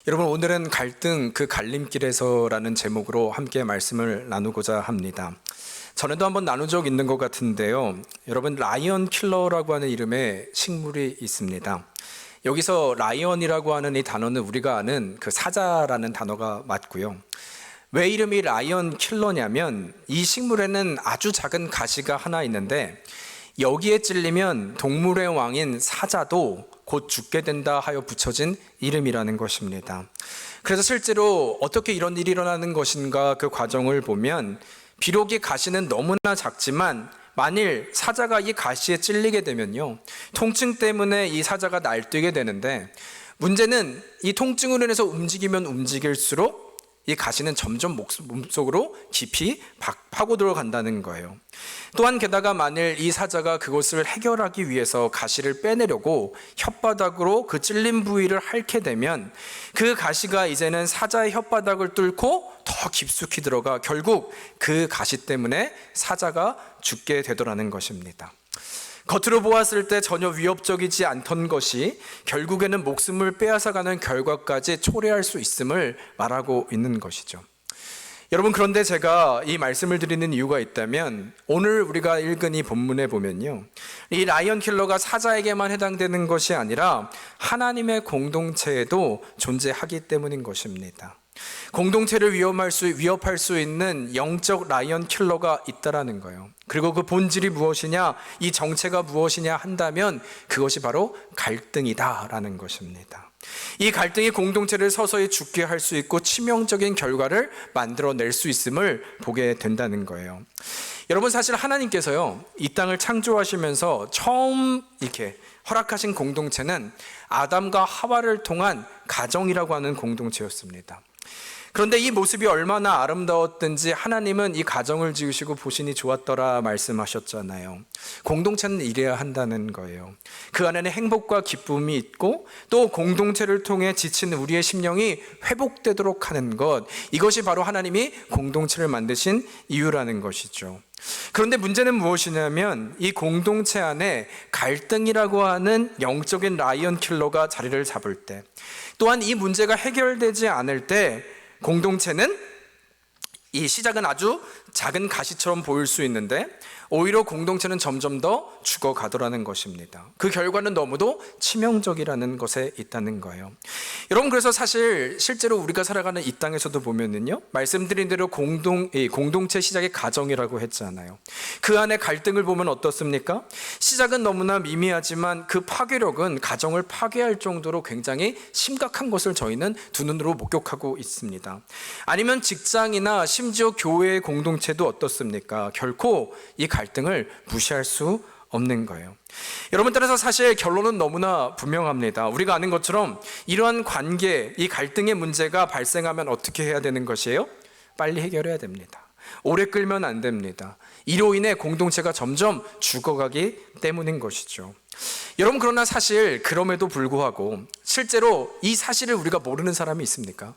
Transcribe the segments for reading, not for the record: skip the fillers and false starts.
여러분, 오늘은 갈등 그 갈림길에서라는 제목으로 함께 말씀을 나누고자 합니다. 전에도 한번 나눈 적 있는 것 같은데요. 여러분, 라이언 킬러라고 하는 이름의 식물이 있습니다. 여기서 라이언이라고 하는 이 단어는 우리가 아는 그 사자라는 단어가 맞고요. 왜 이름이 라이언 킬러냐면 이 식물에는 아주 작은 가시가 하나 있는데 여기에 찔리면 동물의 왕인 사자도 곧 죽게 된다 하여 붙여진 이름이라는 것입니다. 그래서 실제로 어떻게 이런 일이 일어나는 것인가 그 과정을 보면 비록 이 가시는 너무나 작지만 만일 사자가 이 가시에 찔리게 되면요, 통증 때문에 이 사자가 날뛰게 되는데 문제는 이 통증으로 인해서 움직이면 움직일수록 이 가시는 점점 몸속으로 깊이 파고 들어간다는 거예요. 또한 게다가 만일 이 사자가 그것을 해결하기 위해서 가시를 빼내려고 혓바닥으로 그 찔린 부위를 핥게 되면 그 가시가 이제는 사자의 혓바닥을 뚫고 더 깊숙이 들어가 결국 그 가시 때문에 사자가 죽게 되더라는 것입니다. 겉으로 보았을 때 전혀 위협적이지 않던 것이 결국에는 목숨을 빼앗아가는 결과까지 초래할 수 있음을 말하고 있는 것이죠. 여러분, 그런데 제가 이 말씀을 드리는 이유가 있다면 오늘 우리가 읽은 이 본문에 보면요, 이 라이언 킬러가 사자에게만 해당되는 것이 아니라 하나님의 공동체에도 존재하기 때문인 것입니다. 공동체를 위협할 수 있는 영적 라이언 킬러가 있다라는 거예요. 그리고 그 본질이 무엇이냐, 이 정체가 무엇이냐 한다면 그것이 바로 갈등이다라는 것입니다. 이 갈등이 공동체를 서서히 죽게 할 수 있고 치명적인 결과를 만들어낼 수 있음을 보게 된다는 거예요. 여러분, 사실 하나님께서요, 이 땅을 창조하시면서 처음 이렇게 허락하신 공동체는 아담과 하와를 통한 가정이라고 하는 공동체였습니다. 그런데 이 모습이 얼마나 아름다웠든지 하나님은 이 가정을 지으시고 보시니 좋았더라 말씀하셨잖아요. 공동체는 이래야 한다는 거예요. 그 안에는 행복과 기쁨이 있고 또 공동체를 통해 지친 우리의 심령이 회복되도록 하는 것, 이것이 바로 하나님이 공동체를 만드신 이유라는 것이죠. 그런데 문제는 무엇이냐면 이 공동체 안에 갈등이라고 하는 영적인 라이언 킬러가 자리를 잡을 때, 또한 이 문제가 해결되지 않을 때 공동체는 이 시작은 아주 작은 가시처럼 보일 수 있는데 오히려 공동체는 점점 더 죽어가더라는 것입니다. 그 결과는 너무도 치명적이라는 것에 있다는 거예요. 여러분, 그래서 사실 실제로 우리가 살아가는 이 땅에서도 보면은요, 말씀드린 대로 공동체 시작의 가정이라고 했잖아요. 그 안에 갈등을 보면 어떻습니까? 시작은 너무나 미미하지만 그 파괴력은 가정을 파괴할 정도로 굉장히 심각한 것을 저희는 두 눈으로 목격하고 있습니다. 아니면 직장이나 심지어 교회의 공동체도 어떻습니까? 결코 이 갈등을 무시할 수 없는 거예요. 여러분, 따라서 사실 결론은 너무나 분명합니다. 우리가 아는 것처럼 이러한 관계, 이 갈등의 문제가 발생하면 어떻게 해야 되는 것이에요? 빨리 해결해야 됩니다. 오래 끌면 안 됩니다. 이로 인해 공동체가 점점 죽어가기 때문인 것이죠. 여러분, 그러나 사실 그럼에도 불구하고 실제로 이 사실을 우리가 모르는 사람이 있습니까?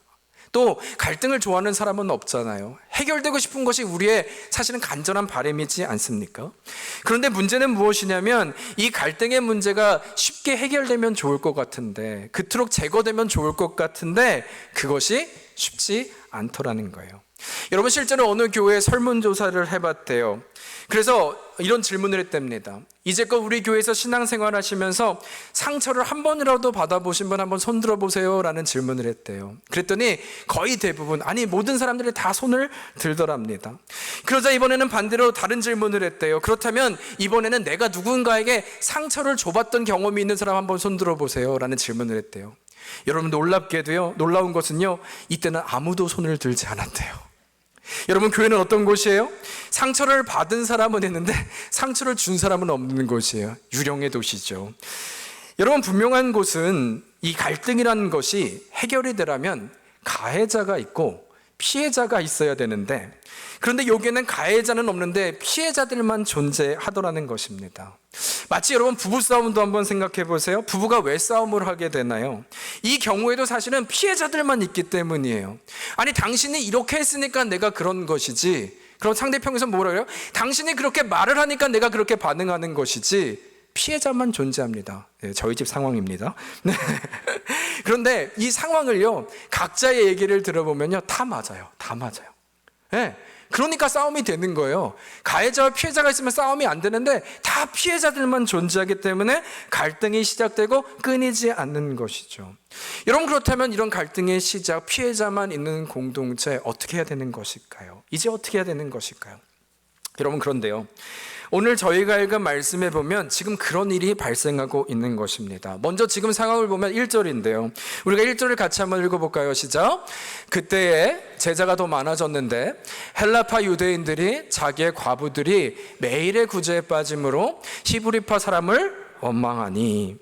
또 갈등을 좋아하는 사람은 없잖아요. 해결되고 싶은 것이 우리의 사실은 간절한 바람이지 않습니까? 그런데 문제는 무엇이냐면 이 갈등의 문제가 쉽게 해결되면 좋을 것 같은데, 그토록 제거되면 좋을 것 같은데 그것이 쉽지 않더라는 거예요. 여러분, 실제로 어느 교회에 설문조사를 해봤대요. 그래서 이런 질문을 했답니다. 이제껏 우리 교회에서 신앙생활 하시면서 상처를 한 번이라도 받아보신 분 한번 손 들어보세요 라는 질문을 했대요. 그랬더니 거의 대부분, 아니 모든 사람들이 다 손을 들더랍니다. 그러자 이번에는 반대로 다른 질문을 했대요. 그렇다면 이번에는 내가 누군가에게 상처를 줘봤던 경험이 있는 사람 한번 손 들어보세요 라는 질문을 했대요. 여러분, 놀랍게도요, 놀라운 것은요, 이때는 아무도 손을 들지 않았대요. 여러분, 교회는 어떤 곳이에요? 상처를 받은 사람은 있는데 상처를 준 사람은 없는 곳이에요. 유령의 도시죠. 여러분, 분명한 곳은 이 갈등이라는 것이 해결이 되려면 가해자가 있고 피해자가 있어야 되는데, 그런데 여기에는 가해자는 없는데 피해자들만 존재하더라는 것입니다. 마치 여러분, 부부싸움도 한번 생각해 보세요. 부부가 왜 싸움을 하게 되나요? 이 경우에도 사실은 피해자들만 있기 때문이에요. 아니, 당신이 이렇게 했으니까 내가 그런 것이지, 그럼 상대편에서 뭐라 그래요? 당신이 그렇게 말을 하니까 내가 그렇게 반응하는 것이지, 피해자만 존재합니다. 네, 저희 집 상황입니다. 네. 그런데 이 상황을요, 각자의 얘기를 들어보면요, 다 맞아요. 다 맞아요. 네. 그러니까 싸움이 되는 거예요. 가해자와 피해자가 있으면 싸움이 안 되는데 다 피해자들만 존재하기 때문에 갈등이 시작되고 끊이지 않는 것이죠. 여러분, 그렇다면 이런 갈등의 시작, 피해자만 있는 공동체 어떻게 해야 되는 것일까요? 이제 어떻게 해야 되는 것일까요? 여러분, 그런데요, 오늘 저희가 읽은 말씀에 보면 지금 그런 일이 발생하고 있는 것입니다. 먼저 지금 상황을 보면 1절인데요. 우리가 1절을 같이 한번 읽어볼까요? 시작. 그때에 제자가 더 많아졌는데 헬라파 유대인들이 자기의 과부들이 매일의 구제에 빠짐으로 히브리파 사람을 원망하니.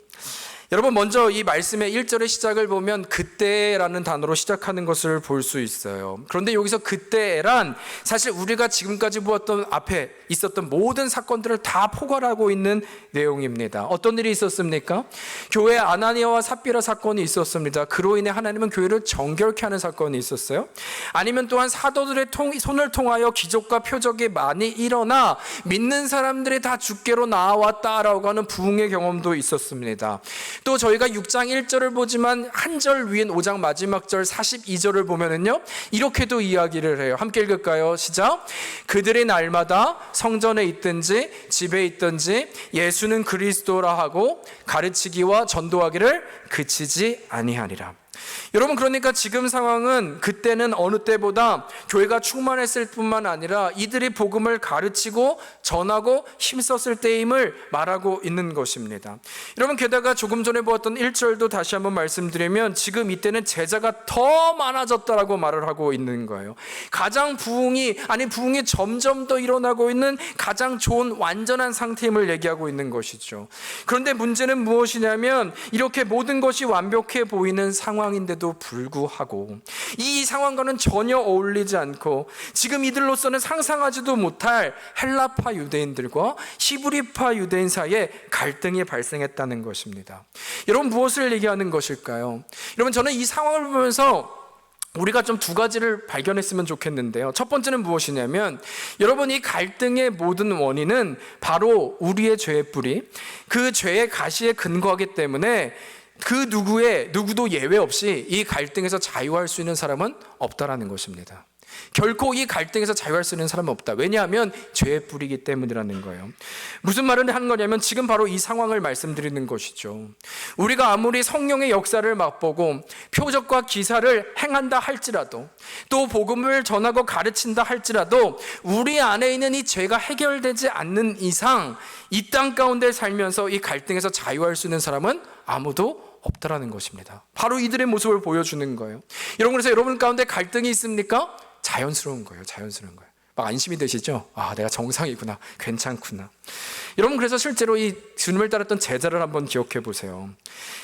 여러분, 먼저 이 말씀의 1절의 시작을 보면 그때라는 단어로 시작하는 것을 볼 수 있어요. 그런데 여기서 그때란 사실 우리가 지금까지 보았던 앞에 있었던 모든 사건들을 다 포괄하고 있는 내용입니다. 어떤 일이 있었습니까? 교회 아나니아와 삽비라 사건이 있었습니다. 그로 인해 하나님은 교회를 정결케 하는 사건이 있었어요. 아니면 또한 사도들의 손을 통하여 기적과 표적이 많이 일어나 믿는 사람들이 다 주께로 나아왔다라고 하는 부흥의 경험도 있었습니다. 또 저희가 6장 1절을 보지만 한 절 위인 5장 마지막 절 42절을 보면은요, 이렇게도 이야기를 해요. 함께 읽을까요? 시작. 그들이 날마다 성전에 있든지 집에 있든지 예수는 그리스도라 하고 가르치기와 전도하기를 그치지 아니하니라. 여러분, 그러니까 지금 상황은 그때는 어느 때보다 교회가 충만했을 뿐만 아니라 이들이 복음을 가르치고 전하고 힘썼을 때임을 말하고 있는 것입니다. 여러분, 게다가 조금 전에 보았던 1절도 다시 한번 말씀드리면 지금 이때는 제자가 더 많아졌다라고 말을 하고 있는 거예요. 가장 부흥이 점점 더 일어나고 있는 가장 좋은 완전한 상태임을 얘기하고 있는 것이죠. 그런데 문제는 무엇이냐면 이렇게 모든 것이 완벽해 보이는 상황인데도 불구하고 이 상황과는 전혀 어울리지 않고 지금 이들로서는 상상하지도 못할 헬라파 유대인들과 히브리파 유대인 사이에 갈등이 발생했다는 것입니다. 여러분, 무엇을 얘기하는 것일까요? 여러분, 저는 이 상황을 보면서 우리가 좀 두 가지를 발견했으면 좋겠는데요. 첫 번째는 무엇이냐면 여러분, 이 갈등의 모든 원인은 바로 우리의 죄의 뿌리, 그 죄의 가시에 근거하기 때문에 그 누구도 예외 없이 이 갈등에서 자유할 수 있는 사람은 없다라는 것입니다. 결코 이 갈등에서 자유할 수 있는 사람은 없다. 왜냐하면 죄의 뿌리이기 때문이라는 거예요. 무슨 말을 하는 거냐면 지금 바로 이 상황을 말씀드리는 것이죠. 우리가 아무리 성령의 역사를 맛보고 표적과 기사를 행한다 할지라도, 또 복음을 전하고 가르친다 할지라도 우리 안에 있는 이 죄가 해결되지 않는 이상 이 땅 가운데 살면서 이 갈등에서 자유할 수 있는 사람은 아무도 없다라는 것입니다. 바로 이들의 모습을 보여주는 거예요. 그래서 여러분 가운데 갈등이 있습니까? 자연스러운 거예요. 자연스러운 거예요. 막 안심이 되시죠? 아, 내가 정상이구나. 괜찮구나. 여러분, 그래서 실제로 이 주님을 따랐던 제자를 한번 기억해 보세요.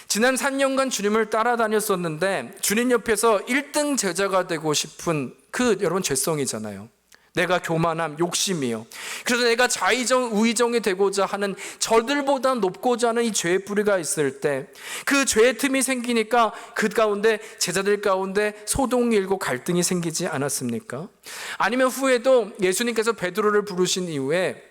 지난 3년간 주님을 따라다녔었는데 주님 옆에서 1등 제자가 되고 싶은 그 여러분 죄성이잖아요. 내가 교만함, 욕심이요. 그래서 내가 자의정, 우의정이 되고자 하는 저들보다 높고자 하는 이 죄의 뿌리가 있을 때 그 죄의 틈이 생기니까 그 가운데 제자들 가운데 소동이 일고 갈등이 생기지 않았습니까? 아니면 후에도 예수님께서 베드로를 부르신 이후에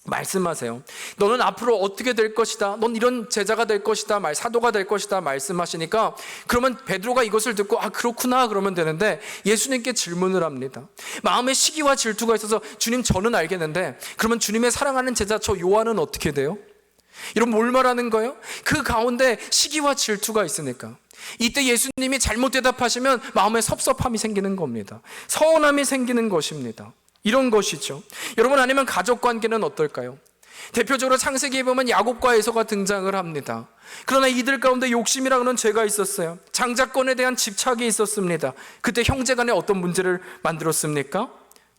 말씀하세요. 너는 앞으로 어떻게 될 것이다. 넌 이런 제자가 될 것이다. 사도가 될 것이다. 말씀하시니까 그러면 베드로가 이것을 듣고 아, 그렇구나 그러면 되는데 예수님께 질문을 합니다. 마음에 시기와 질투가 있어서 주님, 저는 알겠는데 그러면 주님의 사랑하는 제자 저 요한은 어떻게 돼요? 이런 뭘 말하는 거예요? 그 가운데 시기와 질투가 있으니까 이때 예수님이 잘못 대답하시면 마음에 섭섭함이 생기는 겁니다. 서운함이 생기는 것입니다. 이런 것이죠. 여러분, 아니면 가족 관계는 어떨까요? 대표적으로 창세기에 보면 야곱과 에서가 등장을 합니다. 그러나 이들 가운데 욕심이라고 하는 죄가 있었어요. 장자권에 대한 집착이 있었습니다. 그때 형제 간에 어떤 문제를 만들었습니까?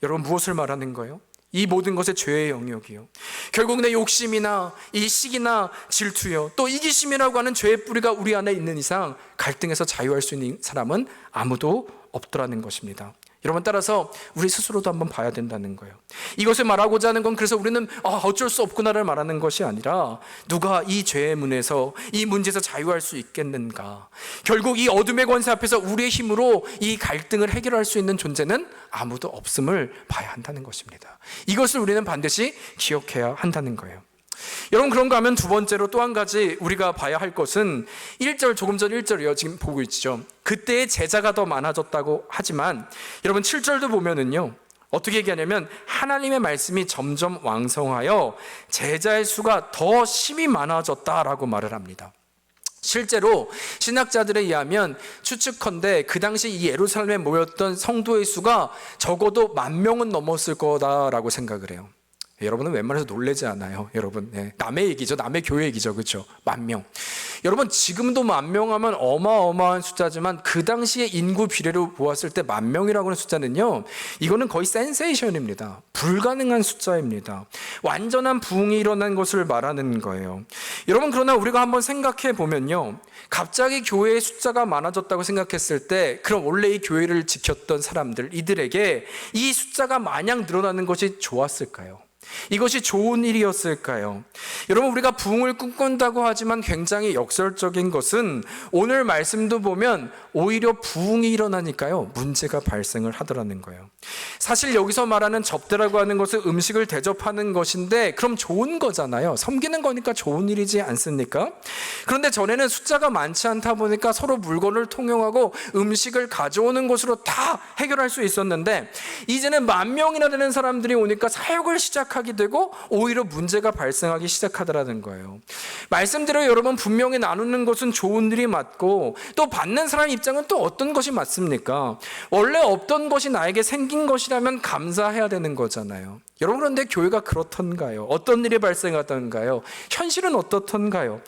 여러분, 무엇을 말하는 거예요? 이 모든 것의 죄의 영역이요. 결국 내 욕심이나 이 시기나 질투요, 또 이기심이라고 하는 죄의 뿌리가 우리 안에 있는 이상 갈등에서 자유할 수 있는 사람은 아무도 없더라는 것입니다. 여러분, 따라서 우리 스스로도 한번 봐야 된다는 거예요. 이것을 말하고자 하는 건 그래서 우리는 어쩔 수 없구나를 말하는 것이 아니라 누가 이 죄의 문에서 이 문제에서 자유할 수 있겠는가. 결국 이 어둠의 권세 앞에서 우리의 힘으로 이 갈등을 해결할 수 있는 존재는 아무도 없음을 봐야 한다는 것입니다. 이것을 우리는 반드시 기억해야 한다는 거예요. 여러분, 그런가 하면 두 번째로 또 한 가지 우리가 봐야 할 것은 1절, 조금 전 1절이요. 지금 보고 있죠. 그때의 제자가 더 많아졌다고 하지만 여러분 7절도 보면은요, 어떻게 얘기하냐면 하나님의 말씀이 점점 왕성하여 제자의 수가 더 심히 많아졌다라고 말을 합니다. 실제로 신학자들에 의하면 추측컨대 그 당시 이 예루살렘에 모였던 성도의 수가 적어도 10,000명은 넘었을 거다라고 생각을 해요. 여러분은 웬만해서 놀라지 않아요. 여러분, 남의 얘기죠. 남의 교회 얘기죠. 그렇죠? 10,000명. 여러분, 지금도 10,000명 하면 어마어마한 숫자지만 그 당시의 인구 비례로 보았을 때 10,000명이라고 하는 숫자는요, 이거는 거의 센세이션입니다. 불가능한 숫자입니다. 완전한 부흥이 일어난 것을 말하는 거예요. 여러분, 그러나 우리가 한번 생각해 보면요, 갑자기 교회의 숫자가 많아졌다고 생각했을 때 그럼 원래 이 교회를 지켰던 사람들, 이들에게 이 숫자가 마냥 늘어나는 것이 좋았을까요? 이것이 좋은 일이었을까요? 여러분, 우리가 부흥을 꿈꾼다고 하지만 굉장히 역설적인 것은 오늘 말씀도 보면 오히려 부흥이 일어나니까요, 문제가 발생을 하더라는 거예요. 사실 여기서 말하는 접대라고 하는 것은 음식을 대접하는 것인데 그럼 좋은 거잖아요. 섬기는 거니까 좋은 일이지 않습니까? 그런데 전에는 숫자가 많지 않다 보니까 서로 물건을 통용하고 음식을 가져오는 것으로 다 해결할 수 있었는데 이제는 10,000명이나 되는 사람들이 오니까 사역을 시작하게 되고 오히려 문제가 발생하기 시작하더라는 거예요. 말씀대로 여러분, 분명히 나누는 것은 좋은 일이 맞고 또 받는 사람 입장은 또 어떤 것이 맞습니까? 원래 없던 것이 나에게 생긴 것이라면 감사해야 되는 거잖아요. 여러분, 그런데 교회가 그렇던가요? 어떤 일이 발생하던가요? 현실은 어떻던가요?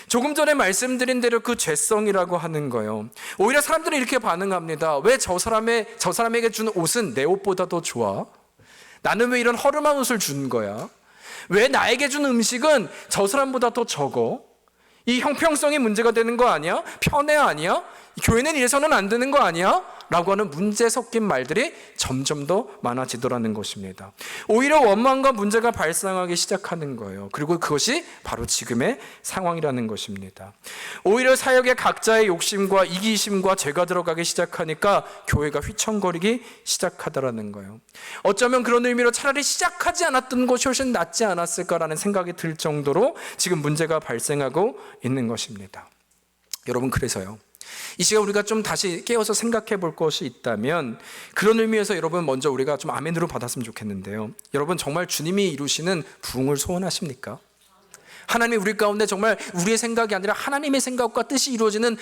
조금 전에 말씀드린 대로 그 죄성이라고 하는 거예요. 오히려 사람들은 이렇게 반응합니다. 왜 저 사람에게 준 옷은 내 옷보다 더 좋아? 나는 왜 이런 허름한 옷을 준 거야? 왜 나에게 준 음식은 저 사람보다 더 적어? 이 형평성이 문제가 되는 거 아니야? 편애 아니야? 교회는 이래서는 안 되는 거 아니야? 라고 하는 문제 섞인 말들이 점점 더 많아지더라는 것입니다. 오히려 원망과 문제가 발생하기 시작하는 거예요. 그리고 그것이 바로 지금의 상황이라는 것입니다. 오히려 사역에 각자의 욕심과 이기심과 죄가 들어가기 시작하니까 교회가 휘청거리기 시작하더라는 거예요. 어쩌면 그런 의미로 차라리 시작하지 않았던 것이 훨씬 낫지 않았을까라는 생각이 들 정도로 지금 문제가 발생하고 있는 것입니다. 여러분, 그래서요, 이 시간 우리가 좀 다시 깨어서 생각해 볼 것이 있다면 그런 의미에서 여러분, 먼저 우리가 좀 아멘으로 받았으면 좋겠는데요. 여러분, 정말 주님이 이루시는 부흥을 소원하십니까? 하나님이 우리 가운데 정말 우리의 생각이 아니라 하나님의 생각과 뜻이 이루어지는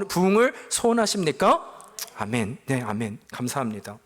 부흥을 소원하십니까? 아멘. 네, 아멘. 감사합니다.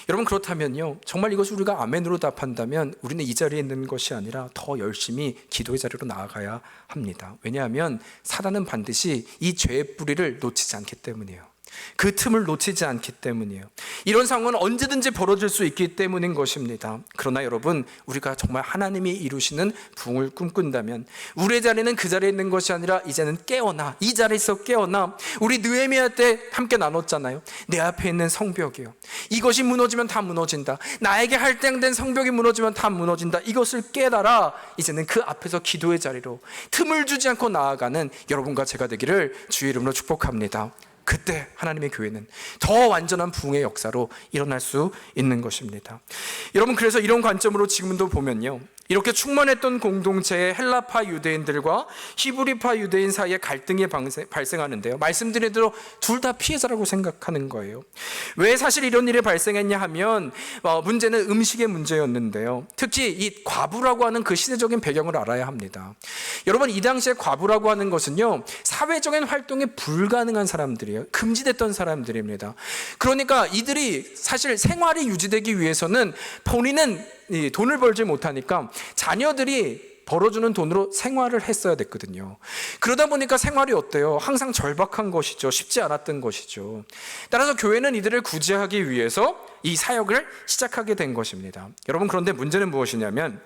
여러분, 그렇다면요, 정말 이것을 우리가 아멘으로 답한다면 우리는 이 자리에 있는 것이 아니라 더 열심히 기도의 자리로 나아가야 합니다. 왜냐하면 사단은 반드시 이 죄의 뿌리를 놓치지 않기 때문이에요. 그 틈을 놓치지 않기 때문이에요. 이런 상황은 언제든지 벌어질 수 있기 때문인 것입니다. 그러나 여러분, 우리가 정말 하나님이 이루시는 부흥을 꿈꾼다면 우리의 자리는 그 자리에 있는 것이 아니라 이제는 깨어나, 이 자리에서 깨어나. 우리 느헤미야 때 함께 나눴잖아요. 내 앞에 있는 성벽이요, 이것이 무너지면 다 무너진다. 나에게 할당된 성벽이 무너지면 다 무너진다. 이것을 깨달아 이제는 그 앞에서 기도의 자리로 틈을 주지 않고 나아가는 여러분과 제가 되기를 주의 이름으로 축복합니다. 그때 하나님의 교회는 더 완전한 부흥의 역사로 일어날 수 있는 것입니다. 여러분, 그래서 이런 관점으로 지금도 보면요, 이렇게 충만했던 공동체의 헬라파 유대인들과 히브리파 유대인 사이에 갈등이 발생하는데요, 말씀드린 대로 둘 다 피해자라고 생각하는 거예요. 왜 사실 이런 일이 발생했냐 하면 문제는 음식의 문제였는데요, 특히 이 과부라고 하는 그 시대적인 배경을 알아야 합니다. 여러분, 이 당시에 과부라고 하는 것은요, 사회적인 활동이 불가능한 사람들이에요. 금지됐던 사람들입니다. 그러니까 이들이 사실 생활이 유지되기 위해서는 본인은 돈을 벌지 못하니까 자녀들이 벌어주는 돈으로 생활을 했어야 됐거든요. 그러다 보니까 생활이 어때요? 항상 절박한 것이죠. 쉽지 않았던 것이죠. 따라서 교회는 이들을 구제하기 위해서 이 사역을 시작하게 된 것입니다. 여러분, 그런데 문제는 무엇이냐면,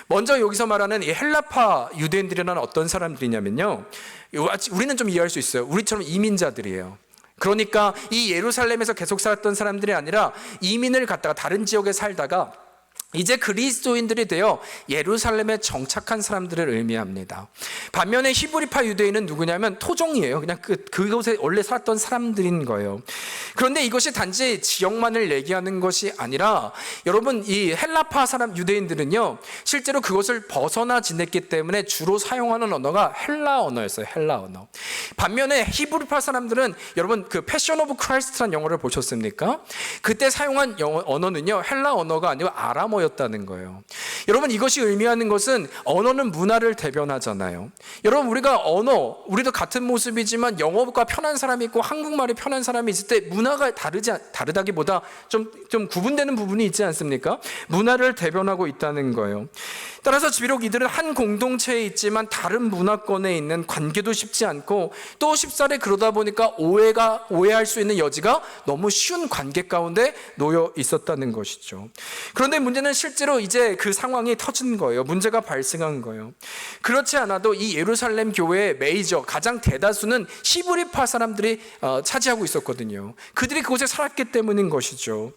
먼저 여기서 말하는 이 헬라파 유대인들이라는 어떤 사람들이냐면요, 우리는 좀 이해할 수 있어요. 우리처럼 이민자들이에요. 그러니까 이 예루살렘에서 계속 살았던 사람들이 아니라 이민을 갔다가 다른 지역에 살다가 이제 그리스도인들이 되어 예루살렘에 정착한 사람들을 의미합니다. 반면에 히브리파 유대인은 누구냐면 토종이에요. 그냥 그곳에 원래 살았던 사람들인 거예요. 그런데 이것이 단지 지역만을 얘기하는 것이 아니라 여러분, 이 헬라파 사람 유대인들은요, 실제로 그것을 벗어나 지냈기 때문에 주로 사용하는 언어가 헬라 언어였어요. 헬라 언어. 반면에 히브리파 사람들은 여러분, 그 패션 오브 크라이스트라는 영어를 보셨습니까? 그때 사용한 언어는요, 헬라 언어가 아니고 아람어 였다는 거예요. 여러분, 이것이 의미하는 것은 언어는 문화를 대변하잖아요. 여러분, 우리도 같은 모습이지만 영어가 편한 사람이 있고 한국말이 편한 사람이 있을 때 문화가 다르다기보다 좀 구분되는 부분이 있지 않습니까? 문화를 대변하고 있다는 거예요. 따라서 비록 이들은 한 공동체에 있지만 다른 문화권에 있는 관계도 쉽지 않고 또 쉽사리 그러다 보니까 오해할 수 있는 여지가 너무 쉬운 관계 가운데 놓여 있었다는 것이죠. 그런데 문제는 실제로 이제 그 상황이 터진 거예요. 문제가 발생한 거예요. 그렇지 않아도 이 예루살렘 교회의 가장 대다수는 히브리파 사람들이 차지하고 있었거든요. 그들이 그곳에 살았기 때문인 것이죠.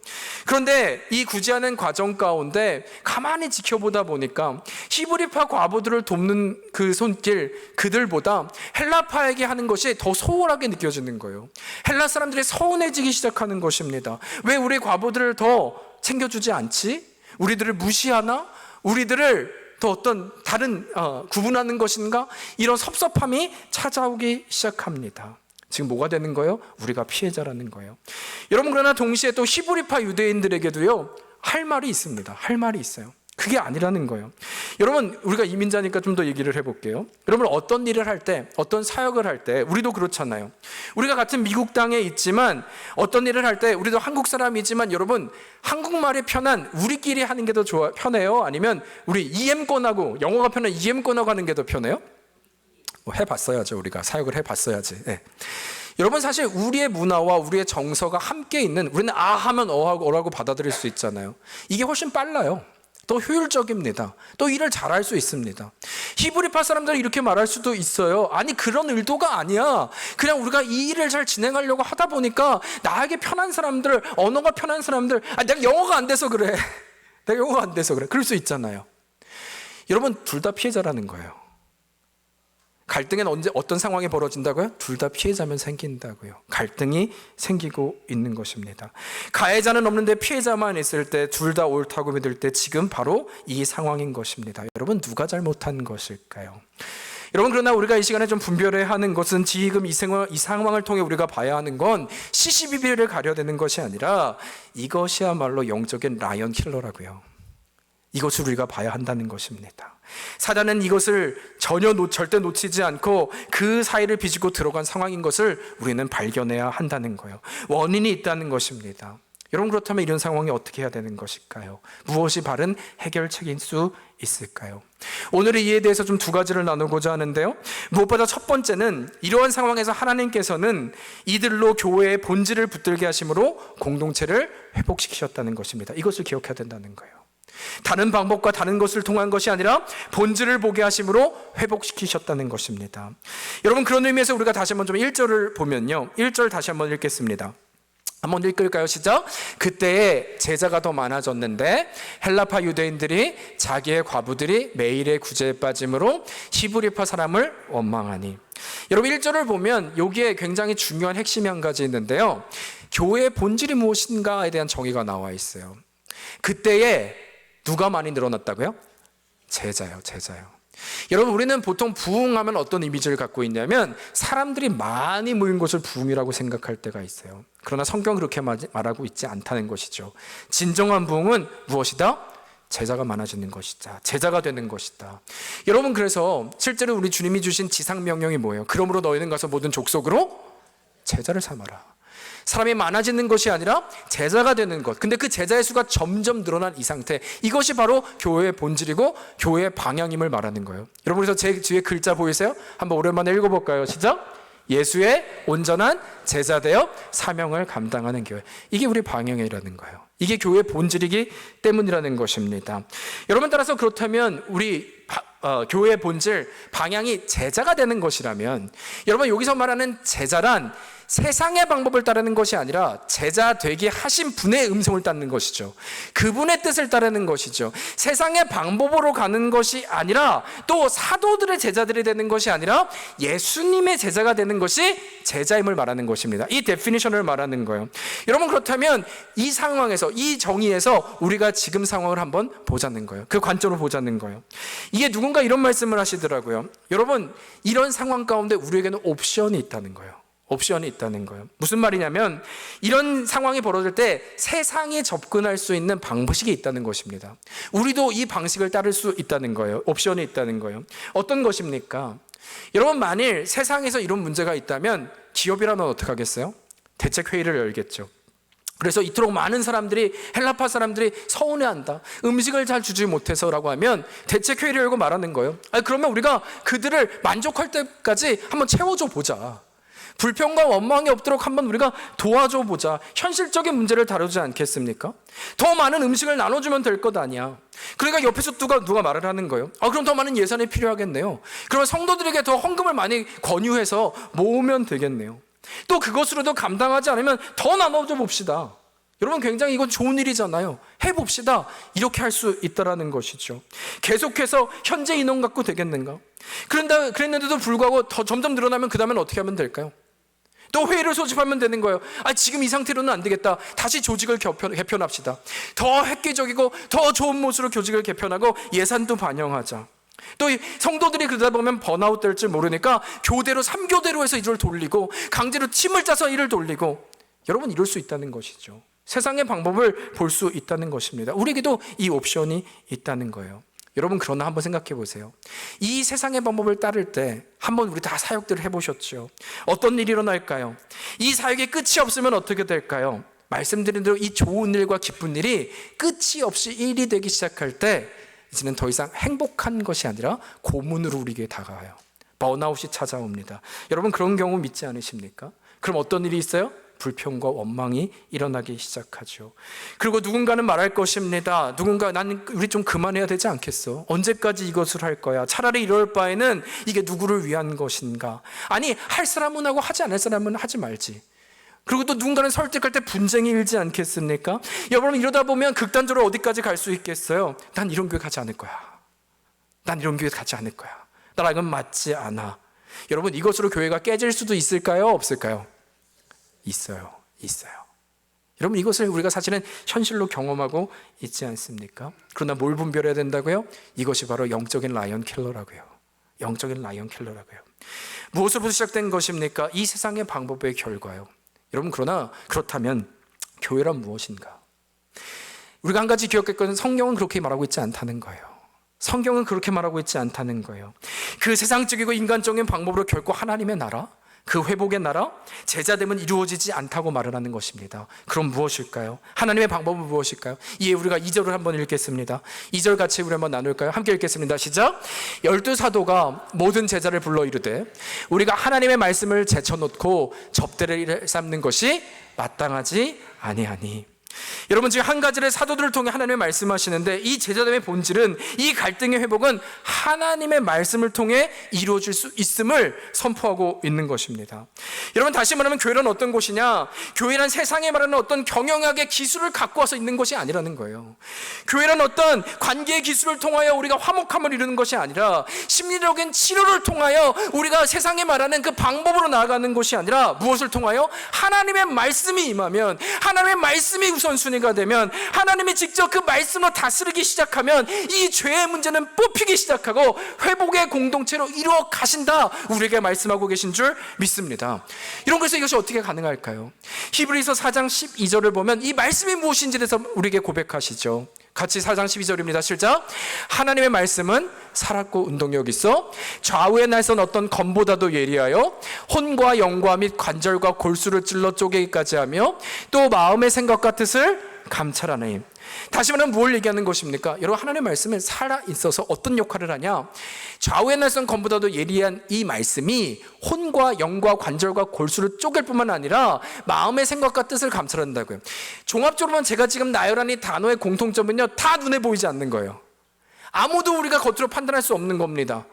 그런데 이 구제하는 과정 가운데 가만히 지켜보다 보니까 히브리파 과부들을 돕는 그 손길, 그들보다 헬라파에게 하는 것이 더 소홀하게 느껴지는 거예요. 헬라 사람들이 서운해지기 시작하는 것입니다. 왜 우리 과부들을 더 챙겨주지 않지? 우리들을 무시하나? 우리들을 더 어떤 다른 구분하는 것인가? 이런 섭섭함이 찾아오기 시작합니다. 지금 뭐가 되는 거예요? 우리가 피해자라는 거예요. 여러분, 그러나 동시에 또 히브리파 유대인들에게도요, 할 말이 있습니다. 할 말이 있어요. 그게 아니라는 거예요. 여러분, 우리가 이민자니까 좀 더 얘기를 해볼게요. 여러분, 어떤 일을 할 때, 어떤 사역을 할 때 우리도 그렇잖아요. 우리가 같은 미국 땅에 있지만 어떤 일을 할 때 우리도 한국 사람이지만 여러분, 한국말이 편한 우리끼리 하는 게 더 편해요? 아니면 우리 EM권하고, 영어가 편한 EM권하고 하는 게 더 편해요? 해봤어야죠. 우리가 사역을 해봤어야지. 네. 여러분, 사실 우리의 문화와 우리의 정서가 함께 있는, 우리는 아 하면 어하고 어라고 받아들일 수 있잖아요. 이게 훨씬 빨라요. 더 효율적입니다. 또 일을 잘할 수 있습니다. 히브리파 사람들은 이렇게 말할 수도 있어요. 아니, 그런 의도가 아니야. 그냥 우리가 이 일을 잘 진행하려고 하다 보니까 나에게 편한 사람들, 언어가 편한 사람들, 내가 영어가 안 돼서 그래. 내가 영어가 안 돼서 그래. 그럴 수 있잖아요. 여러분, 둘 다 피해자라는 거예요. 갈등은 어떤 상황이 벌어진다고요? 둘 다 피해자면 생긴다고요. 갈등이 생기고 있는 것입니다. 가해자는 없는데 피해자만 있을 때 둘 다 옳다고 믿을 때 지금 바로 이 상황인 것입니다. 여러분, 누가 잘못한 것일까요? 여러분, 그러나 우리가 이 시간에 좀 분별해야 하는 것은 지금 이 상황을 통해 우리가 봐야 하는 건 시시비비를 가려대는 것이 아니라 이것이야말로 영적인 라이언 킬러라고요. 이것을 우리가 봐야 한다는 것입니다. 사단은 이것을 절대 놓치지 않고 그 사이를 비집고 들어간 상황인 것을 우리는 발견해야 한다는 거예요. 원인이 있다는 것입니다. 여러분, 그렇다면 이런 상황이 어떻게 해야 되는 것일까요? 무엇이 바른 해결책일 수 있을까요? 오늘 이에 대해서 좀 두 가지를 나누고자 하는데요. 무엇보다 첫 번째는 이러한 상황에서 하나님께서는 이들로 교회의 본질을 붙들게 하심으로 공동체를 회복시키셨다는 것입니다. 이것을 기억해야 된다는 거예요. 다른 방법과 다른 것을 통한 것이 아니라 본질을 보게 하심으로 회복시키셨다는 것입니다. 여러분, 그런 의미에서 우리가 다시 한번 좀 1절을 보면요, 1절 다시 한번 읽겠습니다. 한번 읽을까요? 시작. 그때에 제자가 더 많아졌는데 헬라파 유대인들이 자기의 과부들이 매일의 구제에 빠짐으로 히브리파 사람을 원망하니. 여러분, 1절을 보면 여기에 굉장히 중요한 핵심이 한 가지 있는데요, 교회의 본질이 무엇인가에 대한 정의가 나와 있어요. 그때에 누가 많이 늘어났다고요? 제자요. 여러분, 우리는 보통 부흥하면 어떤 이미지를 갖고 있냐면 사람들이 많이 모인 것을 부흥이라고 생각할 때가 있어요. 그러나 성경은 그렇게 말하고 있지 않다는 것이죠. 진정한 부흥은 무엇이다? 제자가 많아지는 것이다. 제자가 되는 것이다. 여러분, 그래서 실제로 우리 주님이 주신 지상명령이 뭐예요? 그러므로 너희는 가서 모든 족속으로 제자를 삼아라. 사람이 많아지는 것이 아니라 제자가 되는 것. 근데 그 제자의 수가 점점 늘어난 이 상태, 이것이 바로 교회의 본질이고 교회의 방향임을 말하는 거예요. 여러분, 그래서 제 뒤에 글자 보이세요? 한번 오랜만에 읽어볼까요? 시작. 예수의 온전한 제자 되어 사명을 감당하는 교회. 이게 우리 방향이라는 거예요. 이게 교회의 본질이기 때문이라는 것입니다. 여러분, 따라서 그렇다면 우리 교회의 본질, 방향이 제자가 되는 것이라면, 여러분, 여기서 말하는 제자란 세상의 방법을 따르는 것이 아니라 제자 되게 하신 분의 음성을 따르는 것이죠. 그분의 뜻을 따르는 것이죠. 세상의 방법으로 가는 것이 아니라, 또 사도들의 제자들이 되는 것이 아니라 예수님의 제자가 되는 것이 제자임을 말하는 것입니다. 이 데피니션을 말하는 거예요. 여러분, 그렇다면 이 상황에서, 이 정의에서 우리가 지금 상황을 한번 보자는 거예요. 그 관점으로 보자는 거예요. 이게 누군가 이런 말씀을 하시더라고요. 여러분, 이런 상황 가운데 우리에게는 옵션이 있다는 거예요. 옵션이 있다는 거예요. 무슨 말이냐면, 이런 상황이 벌어질 때 세상에 접근할 수 있는 방식이 있다는 것입니다. 우리도 이 방식을 따를 수 있다는 거예요. 옵션이 있다는 거예요. 어떤 것입니까? 여러분, 만일 세상에서 이런 문제가 있다면 기업이라면 어떻게 하겠어요? 대책회의를 열겠죠. 그래서 이토록 많은 사람들이, 헬라파 사람들이 서운해한다, 음식을 잘 주지 못해서라고 하면 대책회의를 열고 말하는 거예요. 그러면 우리가 그들을 만족할 때까지 한번 채워줘 보자. 불평과 원망이 없도록 한번 우리가 도와줘 보자. 현실적인 문제를 다루지 않겠습니까? 더 많은 음식을 나눠주면 될 것 아니야. 그러니까 옆에서 누가 말을 하는 거예요. 그럼 더 많은 예산이 필요하겠네요. 그러면 성도들에게 더 헌금을 많이 권유해서 모으면 되겠네요. 또 그것으로도 감당하지 않으면 더 나눠줘 봅시다. 여러분, 굉장히 이건 좋은 일이잖아요. 해봅시다. 이렇게 할 수 있다라는 것이죠. 계속해서 현재 인원 갖고 되겠는가? 그랬는데도 불구하고 더 점점 늘어나면 그 다음엔 어떻게 하면 될까요? 또 회의를 소집하면 되는 거예요. 지금 이 상태로는 안 되겠다. 다시 조직을 개편합시다. 더 획기적이고 더 좋은 모습으로 조직을 개편하고 예산도 반영하자. 또 성도들이 그러다 보면 번아웃 될 줄 모르니까 교대로 3교대로 해서 일을 돌리고, 강제로 팀을 짜서 일을 돌리고. 여러분, 이럴 수 있다는 것이죠. 세상의 방법을 볼 수 있다는 것입니다. 우리에게도 이 옵션이 있다는 거예요. 여러분, 그러나 한번 생각해 보세요. 이 세상의 방법을 따를 때 한번 우리 다 사역들을 해보셨죠? 어떤 일이 일어날까요? 이 사역이 끝이 없으면 어떻게 될까요? 말씀드린 대로 이 좋은 일과 기쁜 일이 끝이 없이 일이 되기 시작할 때 이제는 더 이상 행복한 것이 아니라 고문으로 우리에게 다가와요. 번아웃이 찾아옵니다. 여러분, 그런 경우 믿지 않으십니까? 그럼 어떤 일이 있어요? 불평과 원망이 일어나기 시작하죠. 그리고 누군가는 말할 것입니다. 우리 좀 그만해야 되지 않겠어? 언제까지 이것을 할 거야? 차라리 이럴 바에는 이게 누구를 위한 것인가? 아니, 할 사람은 하고 하지 않을 사람은 하지 말지. 그리고 또 누군가는 설득할 때 분쟁이 일지 않겠습니까? 여러분, 이러다 보면 극단적으로 어디까지 갈 수 있겠어요? 난 이런 교회 가지 않을 거야. 난 이런 교회 가지 않을 거야. 나랑 이건 맞지 않아. 여러분, 이것으로 교회가 깨질 수도 있을까요? 없을까요? 있어요. 여러분, 이것을 우리가 사실은 현실로 경험하고 있지 않습니까? 그러나 뭘 분별해야 된다고요? 이것이 바로 영적인 라이언 킬러라고요. 무엇으로부터 시작된 것입니까? 이 세상의 방법의 결과요. 여러분, 그렇다면 교회란 무엇인가? 우리가 한 가지 기억할 것은 성경은 그렇게 말하고 있지 않다는 거예요. 성경은 그렇게 말하고 있지 않다는 거예요. 그 세상적이고 인간적인 방법으로 결코 하나님의 나라, 그 회복의 나라, 제자됨은 이루어지지 않다고 말을 하는 것입니다. 그럼 무엇일까요? 하나님의 방법은 무엇일까요? 이에 우리가 2절을 한번 읽겠습니다. 2절 같이 우리 한번 나눌까요? 함께 읽겠습니다. 시작. 12사도가 모든 제자를 불러 이르되 우리가 하나님의 말씀을 제쳐놓고 접대를 삼는 것이 마땅하지 아니하니. 여러분, 지금 한 가지를 사도들을 통해 하나님의 말씀하시는데, 이 제자됨의 본질은, 이 갈등의 회복은 하나님의 말씀을 통해 이루어질 수 있음을 선포하고 있는 것입니다. 여러분, 다시 말하면 교회란 어떤 곳이냐? 교회란 세상에 말하는 어떤 경영학의 기술을 갖고 와서 있는 것이 아니라는 거예요. 교회란 어떤 관계의 기술을 통하여 우리가 화목함을 이루는 것이 아니라, 심리적인 치료를 통하여 우리가 세상에 말하는 그 방법으로 나아가는 것이 아니라, 무엇을 통하여? 하나님의 말씀이 임하면, 하나님의 말씀이 우선순위가 되면, 하나님이 직접 그 말씀으로 다스리기 시작하면 이 죄의 문제는 뽑히기 시작하고 회복의 공동체로 이루어 가신다, 우리에게 말씀하고 계신 줄 믿습니다. 이런 것에서 이것이 어떻게 가능할까요? 히브리서 4장 12절을 보면 이 말씀이 무엇인지에 대해서 우리에게 고백하시죠. 같이 4장 12절입니다. 시작. 하나님의 말씀은 살았고 운동력 있어 좌우에 날선 어떤 검보다도 예리하여 혼과 영과 및 관절과 골수를 찔러 쪼개기까지 하며 또 마음의 생각과 뜻을 감찰하네. 다시 말하면 뭘 얘기하는 것입니까? 여러분, 하나님의 말씀은 살아있어서 어떤 역할을 하냐? 좌우에 날선 검보다도 예리한 이 말씀이 혼과 영과 관절과 골수를 쪼갤 뿐만 아니라 마음의 생각과 뜻을 감찰한다고요. 종합적으로는 제가 지금 나열한 이 단어의 공통점은요, 다 눈에 보이지 않는 거예요. 아무도 우리가 겉으로 판단할 수 없는 겁니다.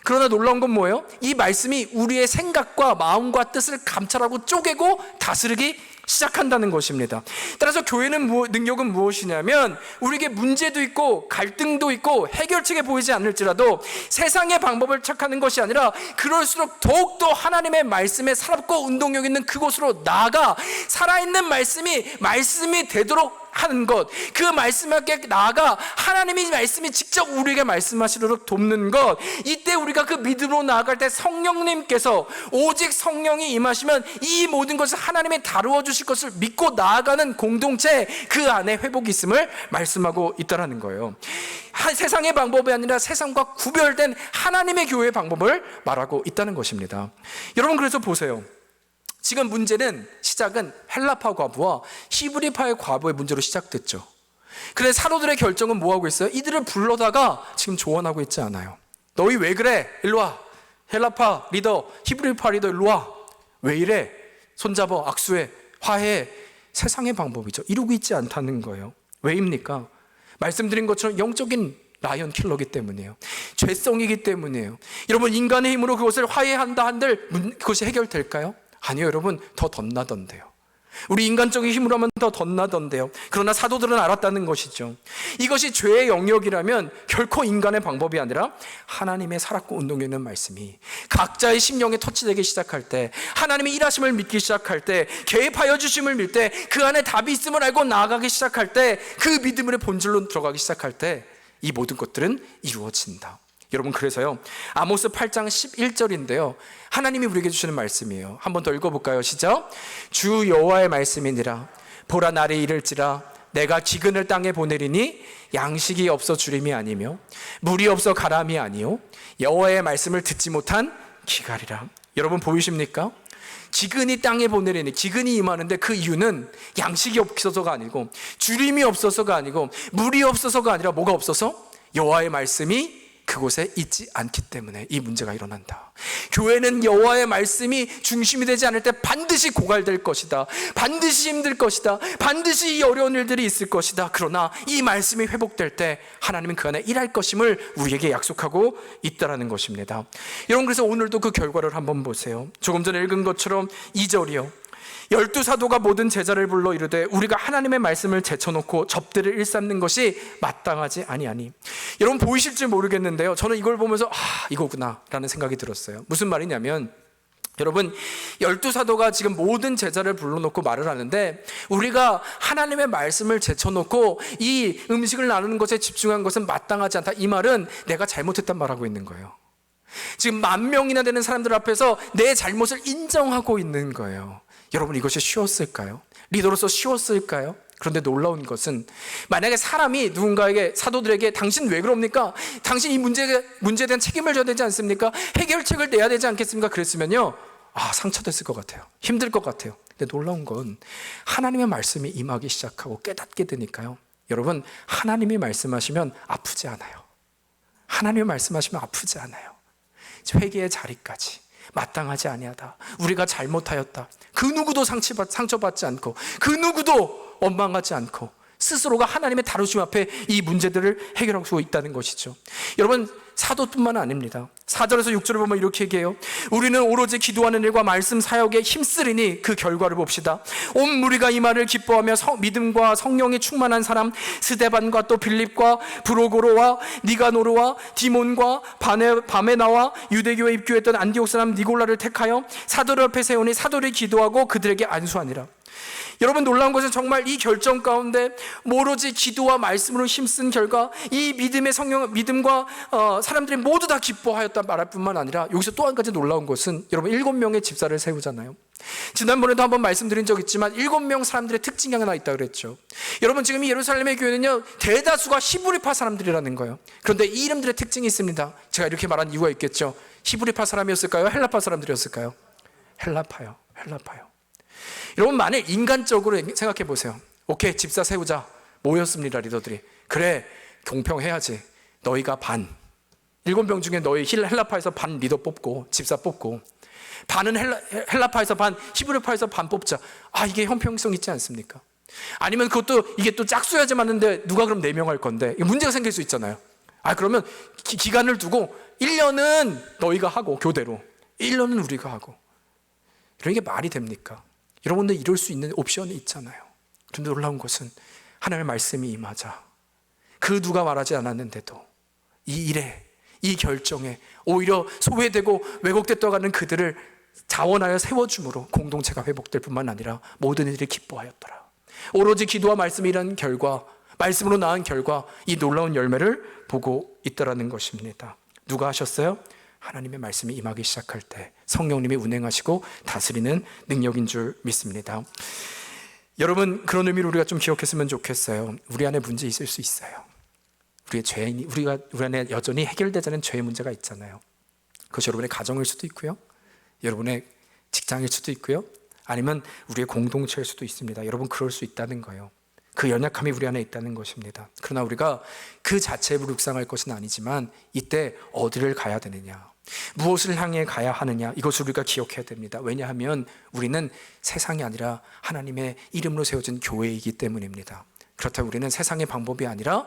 그러나 놀라운 건 뭐예요? 이 말씀이 우리의 생각과 마음과 뜻을 감찰하고 쪼개고 다스리기 시작한다는 것입니다. 따라서 교회는 능력은 무엇이냐면 우리에게 문제도 있고 갈등도 있고 해결책이 보이지 않을지라도 세상의 방법을 착하는 것이 아니라 그럴수록 더욱더 하나님의 말씀에 살았고 운동력 있는 그곳으로 나아가 살아있는 말씀이 되도록 하는 것, 그 말씀에게 나아가 하나님의 말씀이 직접 우리에게 말씀하시도록 돕는 것, 이때 우리가 그 믿음으로 나아갈 때 성령님께서 오직 성령이 임하시면 이 모든 것을 하나님이 다루어 주실 것을 믿고 나아가는 공동체, 그 안에 회복이 있음을 말씀하고 있다는 거예요. 세상의 방법이 아니라 세상과 구별된 하나님의 교회의 방법을 말하고 있다는 것입니다. 여러분, 그래서 보세요. 지금 문제는 시작은 헬라파 과부와 히브리파의 과부의 문제로 시작됐죠. 그런데 사도들의 결정은 뭐하고 있어요? 이들을 불러다가 지금 조언하고 있지 않아요. 너희 왜 그래? 일로 와. 헬라파 리더, 히브리파 리더 일로 와. 왜 이래? 손잡아, 악수해, 화해해. 세상의 방법이죠. 이루고 있지 않다는 거예요. 왜입니까? 말씀드린 것처럼 영적인 라이언 킬러이기 때문이에요. 죄성이기 때문이에요. 여러분, 인간의 힘으로 그것을 화해한다 한들 그것이 해결될까요? 아니요, 여러분, 더 덧나던데요. 우리 인간적인 힘으로 하면 더 덧나던데요. 그러나 사도들은 알았다는 것이죠. 이것이 죄의 영역이라면 결코 인간의 방법이 아니라 하나님의 살았고 운동 있는 말씀이 각자의 심령에 터치되기 시작할 때, 하나님의 일하심을 믿기 시작할 때, 개입하여 주심을 믿을 때, 그 안에 답이 있음을 알고 나아가기 시작할 때, 그 믿음의 본질로 들어가기 시작할 때 이 모든 것들은 이루어진다. 여러분, 그래서요, 아모스 8장 11절인데요 하나님이 우리에게 주시는 말씀이에요. 한번 더 읽어볼까요? 시작. 주 여호와의 말씀이니라. 보라, 날이 이를지라 내가 기근을 땅에 보내리니 양식이 없어 주림이 아니며 물이 없어 가람이 아니요 여호와의 말씀을 듣지 못한 기갈이라. 여러분, 보이십니까? 기근이 땅에 보내리니, 기근이 임하는데 그 이유는 양식이 없어서가 아니고 주림이 없어서가 아니고 물이 없어서가 아니라 뭐가 없어서? 여호와의 말씀이 그곳에 있지 않기 때문에 이 문제가 일어난다. 교회는 여호와의 말씀이 중심이 되지 않을 때 반드시 고갈될 것이다. 반드시 힘들 것이다. 반드시 이 어려운 일들이 있을 것이다. 그러나 이 말씀이 회복될 때 하나님은 그 안에 일할 것임을 우리에게 약속하고 있다는 것입니다. 여러분, 그래서 오늘도 그 결과를 한번 보세요. 조금 전에 읽은 것처럼 2절이요 12사도가 모든 제자를 불러 이르되 우리가 하나님의 말씀을 제쳐놓고 접대를 일삼는 것이 마땅하지 아니하니. 여러분, 보이실지 모르겠는데요, 저는 이걸 보면서 이거구나 라는 생각이 들었어요. 무슨 말이냐면, 여러분, 12사도가 지금 모든 제자를 불러놓고 말을 하는데 우리가 하나님의 말씀을 제쳐놓고 이 음식을 나누는 것에 집중한 것은 마땅하지 않다. 이 말은 내가 잘못했단 말하고 있는 거예요. 지금 10,000명이나 되는 사람들 앞에서 내 잘못을 인정하고 있는 거예요. 여러분, 이것이 쉬웠을까요? 리더로서 쉬웠을까요? 그런데 놀라운 것은, 만약에 사람이 누군가에게, 사도들에게 당신 왜 그럽니까? 당신 이 문제에 대한 책임을 져야 되지 않습니까? 해결책을 내야 되지 않겠습니까? 그랬으면요, 상처됐을 것 같아요. 힘들 것 같아요. 근데 놀라운 건 하나님의 말씀이 임하기 시작하고 깨닫게 되니까요, 여러분, 하나님이 말씀하시면 아프지 않아요. 하나님이 말씀하시면 아프지 않아요. 회개의 자리까지 마땅하지 아니하다, 우리가 잘못하였다, 그 누구도 상처받지 않고 그 누구도 원망하지 않고 스스로가 하나님의 다루심 앞에 이 문제들을 해결하고 있다는 것이죠. 여러분, 사도뿐만 아닙니다. 4절에서 6절을 보면 이렇게 얘기해요. 우리는 오로지 기도하는 일과 말씀 사역에 힘쓰리니 그 결과를 봅시다. 온 무리가 이 말을 기뻐하며 믿음과 성령이 충만한 사람 스데반과 또 빌립과 브로고로와 니가노르와 디몬과 바메나와 유대교에 입교했던 안디옥 사람 니골라를 택하여 사도들 앞에 세우니 사도들이 기도하고 그들에게 안수하니라. 여러분, 놀라운 것은 정말 이 결정 가운데 오로지 기도와 말씀으로 힘쓴 결과 이 믿음과 사람들이 모두 다 기뻐하였다 말할 뿐만 아니라, 여기서 또 한 가지 놀라운 것은, 여러분, 7명의 집사를 세우잖아요. 지난번에도 한번 말씀드린 적 있지만 7명 사람들의 특징이 하나 있다고 그랬죠. 여러분, 지금 이 예루살렘의 교회는요, 대다수가 히브리파 사람들이라는 거예요. 그런데 이 이름들의 특징이 있습니다. 제가 이렇게 말한 이유가 있겠죠. 히브리파 사람이었을까요? 헬라파 사람들이었을까요? 헬라파요. 여러분, 만일 인간적으로 생각해 보세요. 오케이, 집사 세우자. 모였습니다, 리더들이. 그래, 공평해야지. 너희가 반, 7명 중에 너희 헬라파에서 반 리더 뽑고 집사 뽑고, 반은 헬라파에서 반, 히브리파에서 반 뽑자. 이게 형평성 있지 않습니까? 아니면 이게 또 짝수야지 맞는데 누가 그럼 4명 할 건데, 문제가 생길 수 있잖아요. 그러면 기간을 두고 1년은 너희가 하고 교대로 1년은 우리가 하고, 이런 게 말이 됩니까? 여러분들 이럴 수 있는 옵션이 있잖아요. 그런데 놀라운 것은 하나님의 말씀이 임하자 그 누가 말하지 않았는데도 이 일에, 이 결정에 오히려 소외되고 왜곡됐다고 하는 그들을 자원하여 세워줌으로 공동체가 회복될 뿐만 아니라 모든 이들이 기뻐하였더라. 오로지 기도와 말씀이 일한 결과, 말씀으로 낳은 결과 이 놀라운 열매를 보고 있더라는 것입니다. 누가 하셨어요? 하나님의 말씀이 임하기 시작할 때 성령님이 운행하시고 다스리는 능력인 줄 믿습니다. 여러분, 그런 의미로 우리가 좀 기억했으면 좋겠어요. 우리 안에 문제 있을 수 있어요. 우리 안에 여전히 해결되지 않은 죄의 문제가 있잖아요. 그것이 여러분의 가정일 수도 있고요, 여러분의 직장일 수도 있고요, 아니면 우리의 공동체일 수도 있습니다. 여러분, 그럴 수 있다는 거예요. 그 연약함이 우리 안에 있다는 것입니다. 그러나 우리가 그 자체에 묵상할 것은 아니지만 이때 어디를 가야 되느냐, 무엇을 향해 가야 하느냐, 이것을 우리가 기억해야 됩니다. 왜냐하면 우리는 세상이 아니라 하나님의 이름으로 세워진 교회이기 때문입니다. 그렇다면 우리는 세상의 방법이 아니라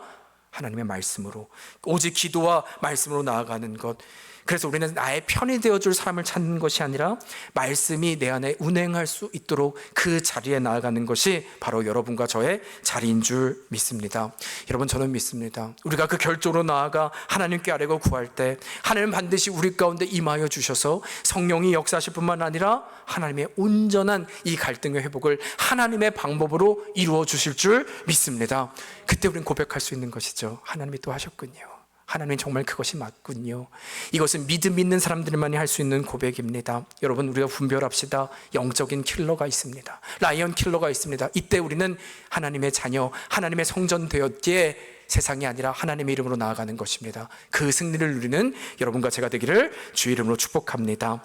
하나님의 말씀으로, 오직 기도와 말씀으로 나아가는 것, 그래서 우리는 나의 편이 되어줄 사람을 찾는 것이 아니라 말씀이 내 안에 운행할 수 있도록 그 자리에 나아가는 것이 바로 여러분과 저의 자리인 줄 믿습니다. 여러분, 저는 믿습니다. 우리가 그 결정으로 나아가 하나님께 아뢰고 구할 때 하나님은 반드시 우리 가운데 임하여 주셔서 성령이 역사하실 뿐만 아니라 하나님의 온전한 이 갈등의 회복을 하나님의 방법으로 이루어 주실 줄 믿습니다. 그때 우리는 고백할 수 있는 것이죠. 하나님이 또 하셨군요. 하나님 정말 그것이 맞군요. 이것은 믿음 있는 사람들만이 할 수 있는 고백입니다. 여러분, 우리가 분별합시다. 영적인 킬러가 있습니다. 라이언 킬러가 있습니다. 이때 우리는 하나님의 자녀, 하나님의 성전 되었기에 세상이 아니라 하나님의 이름으로 나아가는 것입니다. 그 승리를 누리는 여러분과 제가 되기를 주 이름으로 축복합니다.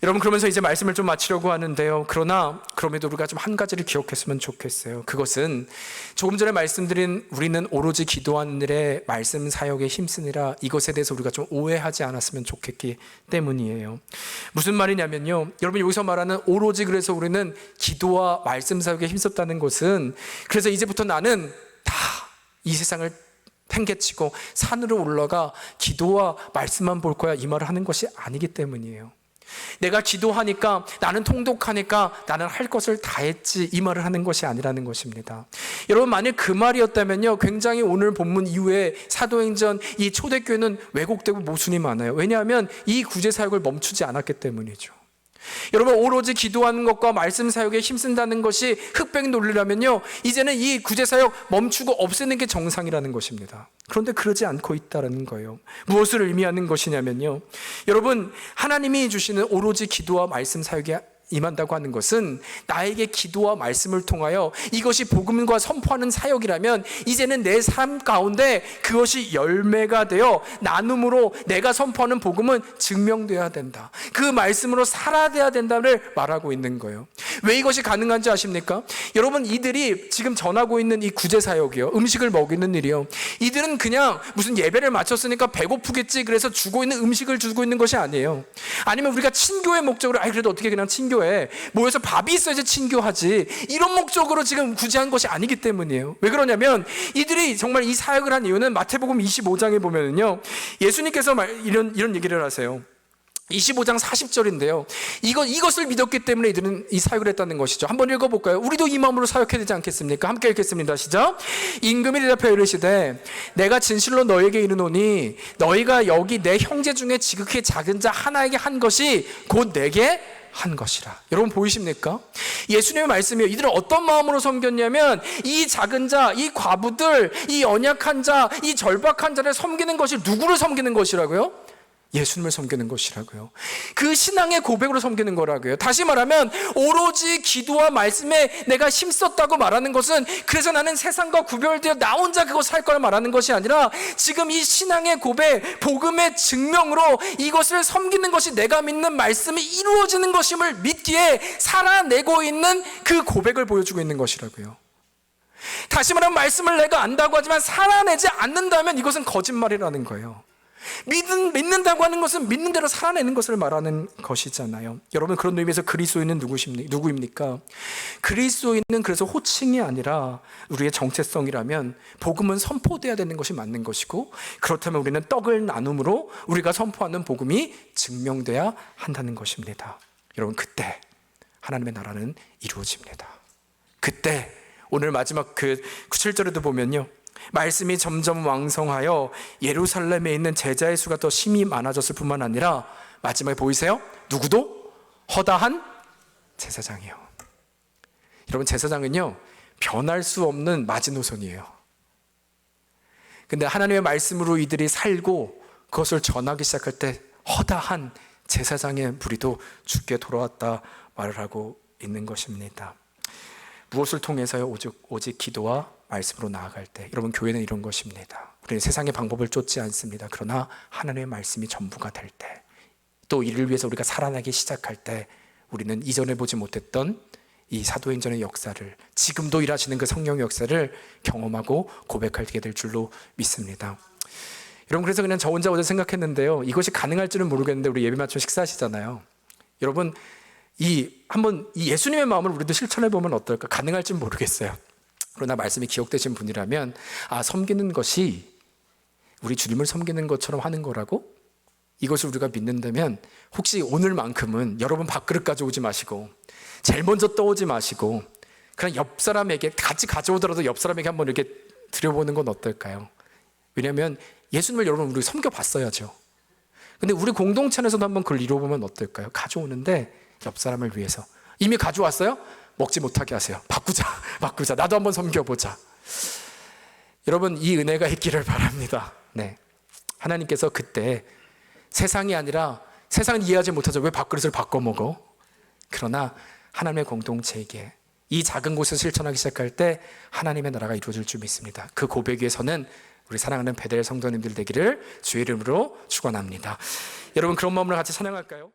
여러분, 그러면서 이제 말씀을 좀 마치려고 하는데요, 그럼에도 우리가 좀 한 가지를 기억했으면 좋겠어요. 그것은 조금 전에 말씀드린 우리는 오로지 기도하는 일에 말씀 사역에 힘쓰느라, 이것에 대해서 우리가 좀 오해하지 않았으면 좋겠기 때문이에요. 무슨 말이냐면요, 여러분, 여기서 말하는 오로지, 그래서 우리는 기도와 말씀 사역에 힘썼다는 것은, 그래서 이제부터 나는 다 이 세상을 팽개치고 산으로 올라가 기도와 말씀만 볼 거야, 이 말을 하는 것이 아니기 때문이에요. 내가 기도하니까, 나는 통독하니까 나는 할 것을 다 했지, 이 말을 하는 것이 아니라는 것입니다. 여러분, 만약 그 말이었다면요, 굉장히 오늘 본문 이후에 사도행전 이 초대교회는 왜곡되고 모순이 많아요. 왜냐하면 이 구제사역을 멈추지 않았기 때문이죠. 여러분, 오로지 기도하는 것과 말씀 사역에 힘쓴다는 것이 흑백 논리라면요, 이제는 이 구제사역 멈추고 없애는 게 정상이라는 것입니다. 그런데 그러지 않고 있다는 거예요. 무엇을 의미하는 것이냐면요, 여러분, 하나님이 주시는 오로지 기도와 말씀 사역에 임한다고 하는 것은 나에게 기도와 말씀을 통하여 이것이 복음과 선포하는 사역이라면 이제는 내 삶 가운데 그것이 열매가 되어 나눔으로 내가 선포하는 복음은 증명되어야 된다, 그 말씀으로 살아야 된다를 말하고 있는 거예요. 왜 이것이 가능한지 아십니까? 여러분, 이들이 지금 전하고 있는 이 구제사역이요, 음식을 먹이는 일이요, 이들은 그냥 무슨 예배를 마쳤으니까 배고프겠지 그래서 주고 있는 음식을 주고 있는 것이 아니에요. 아니면 우리가 친교의 목적으로 그래도 어떻게 그냥 친교해, 모여서 밥이 있어야지 친교하지, 이런 목적으로 지금 구제한 것이 아니기 때문이에요. 왜 그러냐면 이들이 정말 이 사역을 한 이유는 마태복음 25장에 보면은요, 예수님께서 이런 얘기를 하세요. 25장 40절인데요 이것을 믿었기 때문에 이들은 이 사역을 했다는 것이죠. 한번 읽어볼까요? 우리도 이 마음으로 사역해야 되지 않겠습니까? 함께 읽겠습니다. 시작. 임금이 대답하여 이르시되 내가 진실로 너에게 이르노니 너희가 여기 내 형제 중에 지극히 작은 자 하나에게 한 것이 곧 내게 한 것이라. 여러분, 보이십니까? 예수님의 말씀이요, 이들은 어떤 마음으로 섬겼냐면 이 작은 자, 이 과부들, 이 연약한 자, 이 절박한 자를 섬기는 것이, 누구를 섬기는 것이라고요? 예수님을 섬기는 것이라고요. 그 신앙의 고백으로 섬기는 거라고요. 다시 말하면 오로지 기도와 말씀에 내가 힘썼다고 말하는 것은 그래서 나는 세상과 구별되어 나 혼자 그것을 할 걸 말하는 것이 아니라 지금 이 신앙의 고백, 복음의 증명으로 이것을 섬기는 것이 내가 믿는 말씀이 이루어지는 것임을 믿기에 살아내고 있는 그 고백을 보여주고 있는 것이라고요. 다시 말하면 말씀을 내가 안다고 하지만 살아내지 않는다면 이것은 거짓말이라는 거예요. 믿는다고 하는 것은 믿는 대로 살아내는 것을 말하는 것이잖아요. 여러분, 그런 의미에서 그리스도인은 누구입니까? 그리스도인은 그래서 호칭이 아니라 우리의 정체성이라면 복음은 선포돼야 되는 것이 맞는 것이고, 그렇다면 우리는 떡을 나눔으로 우리가 선포하는 복음이 증명돼야 한다는 것입니다. 여러분, 그때 하나님의 나라는 이루어집니다. 그때 오늘 마지막 그 7절에도 보면요, 말씀이 점점 왕성하여 예루살렘에 있는 제자의 수가 더 심히 많아졌을 뿐만 아니라 마지막에 보이세요? 누구도? 허다한 제사장이요. 여러분, 제사장은요 변할 수 없는 마지노선이에요. 근데 하나님의 말씀으로 이들이 살고 그것을 전하기 시작할 때 허다한 제사장의 무리도 주께 돌아왔다 말을 하고 있는 것입니다. 무엇을 통해서요? 오직 기도와 말씀으로 나아갈 때. 여러분, 교회는 이런 것입니다. 우리는 세상의 방법을 쫓지 않습니다. 그러나 하나님의 말씀이 전부가 될 때, 또 이를 위해서 우리가 살아나기 시작할 때 우리는 이전에 보지 못했던 이 사도행전의 역사를, 지금도 일하시는 그 성령의 역사를 경험하고 고백하게 될 줄로 믿습니다. 여러분, 그래서 그냥 저 혼자 어제 생각했는데요, 이것이 가능할지는 모르겠는데 우리 예배 마치고 식사하시잖아요. 여러분, 한번 이 예수님의 마음을 우리도 실천해 보면 어떨까? 가능할지는 모르겠어요. 그러나 말씀이 기억되신 분이라면, 섬기는 것이 우리 주님을 섬기는 것처럼 하는 거라고? 이것을 우리가 믿는다면 혹시 오늘만큼은 여러분 밥그릇 가져오지 마시고, 제일 먼저 떠오지 마시고, 그냥 옆 사람에게, 같이 가져오더라도 옆 사람에게 한번 이렇게 드려보는 건 어떨까요? 왜냐하면 예수님을 여러분 우리 섬겨봤어야죠. 근데 우리 공동체 안에서도 한번 그걸 이뤄보면 어떨까요? 가져오는데 옆 사람을 위해서. 이미 가져왔어요? 먹지 못하게 하세요. 바꾸자. 나도 한번 섬겨보자. 여러분, 이 은혜가 있기를 바랍니다. 네. 하나님께서 그때 세상이 아니라, 세상은 이해하지 못하죠. 왜 밥그릇을 바꿔 먹어? 그러나 하나님의 공동체에게 이 작은 곳에서 실천하기 시작할 때 하나님의 나라가 이루어질 줄 믿습니다. 그 고백 위에서는 우리 사랑하는 베델 성도님들 되기를 주의 이름으로 축원합니다. 여러분, 그런 마음으로 같이 찬양할까요?